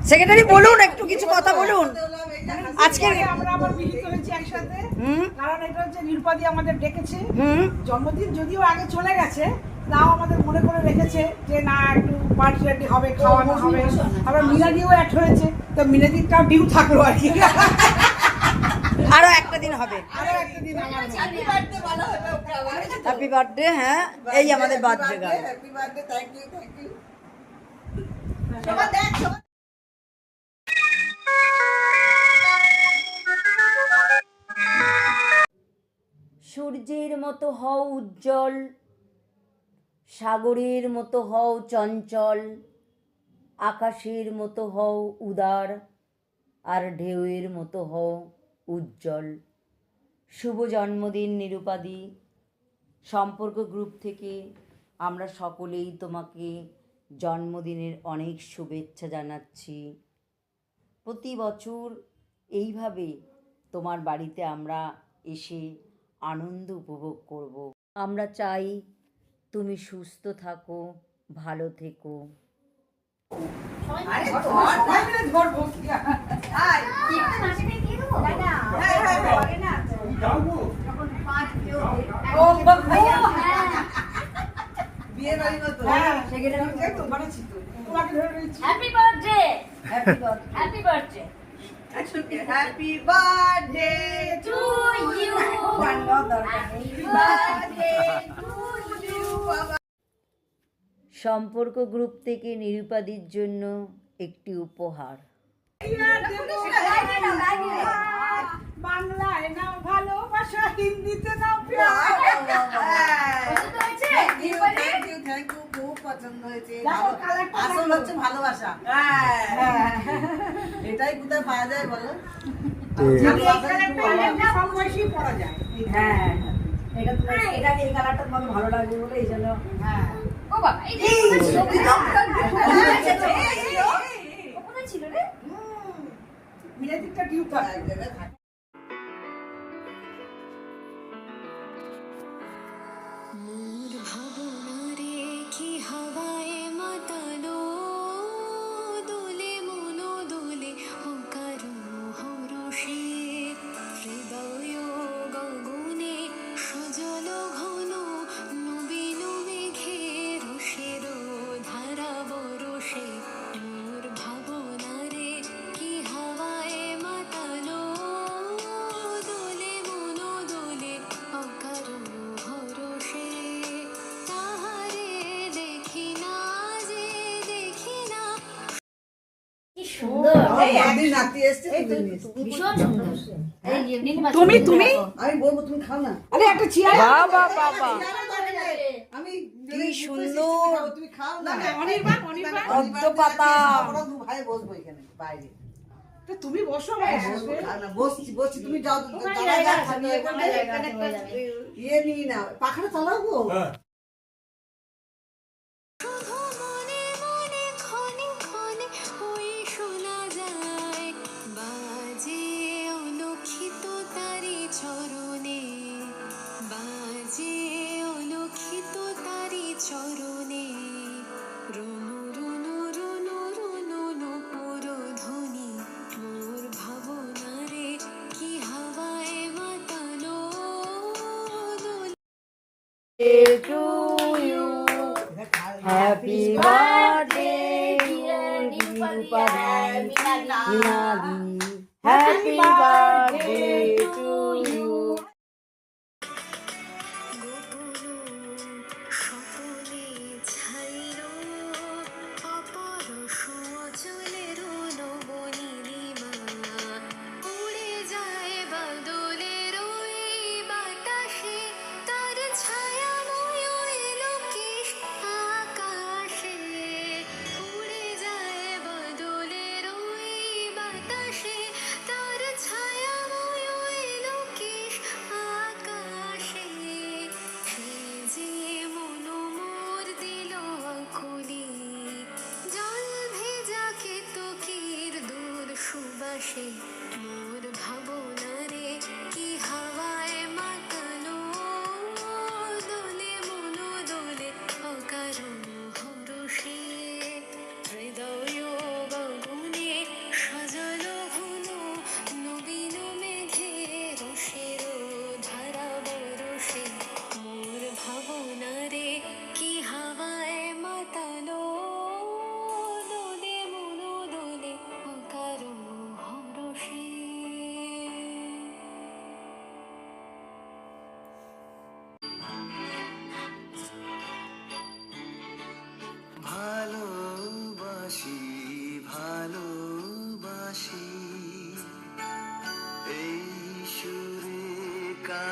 Secretary বলুন, একটু কিছু কথা বলুন। আজকে আমরা আবার মিলিত হয়েছি একসাথে, কারণ এটা হচ্ছে নিরুপাদি আমাদের ডেকেছে। জন্মদিন যদিও আগে চলে গেছে, তাও আমাদের মনে করে রেখেছে যে না একটু পার্টি টার্টি হবে, খাওয়ানো হবে। আবার মিলাদিও অ্যাড হয়েছে, তো মিলাদিটাও ডিউ থাকলো আর কি। আরো একটা দিন হবে, হ্যাপি বার্থডে। হ্যাঁ, এই আমাদের বার্থডে গান। Happy birthday, thank you, thank you. সূর্যের মতো হও উজ্জ্বল, সাগরের মতো হও চঞ্চল, আকাশের মতো হও উদার, আর ঢেউয়ের মতো হও উজ্জ্বল। শুভ জন্মদিন নিরুপাদি। সম্পর্ক গ্রুপ থেকে আমরা সকলেই তোমাকে জন্মদিনের অনেক শুভেচ্ছা জানাচ্ছি। প্রতি বছর এইভাবে তোমার বাড়িতে আমরা এসে আনন্দ উপভোগ করব। আমরা চাই তুমি সুস্থ থাকো, ভালো থেকো। Happy birthday, happy birthday, happy birthday to you, সম্পর্ক গ্রুপ থেকে নিরুপাদির জন্য একটি উপহার। বাংলায় নাও ভালোবাসা, হিন্দিতে নাও খুব পছন্দ হয়েছে। আসল হচ্ছে ভালোবাসা, এটাই কোথায় পাওয়া যায় বলো? সব বয়সী পড়া যায়। হ্যাঁ, এটা এই কালারটা তোমাকে ভালো লাগবে বলে এই জন্য। হ্যাঁ, ও বাবা, এই ছিল রে, মিলাদিটা ডিউ থাকে। তুমি তুমি আমি বলবো, তুমি খাও না। আরে একটা চেয়ার, বাবা বাবা, আমি কি সুন্দর। তুমি খাও না। অনির্বাণ পদ্ম পাতা। আমরা দু ভাই বসবো এখানে বাইরে। তুমি বসো, বসছি বসছি, তুমি যাও। ইয়ে নিই না, পাখাটা চালাও গো। To you, happy birthday, Nirupadi. Happy birthday to you.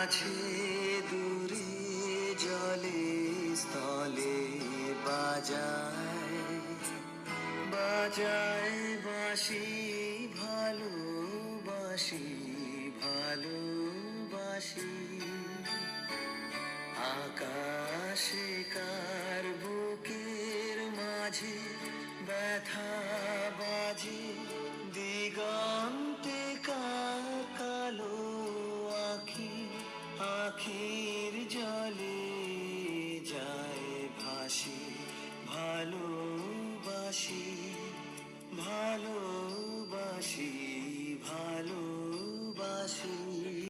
কাছে দূরে জলে স্থলে বাজায় বাজায় বাঁশি ভালোবাসি ভালোবাসি আকাশে কার বুকের মাঝে ব্যথা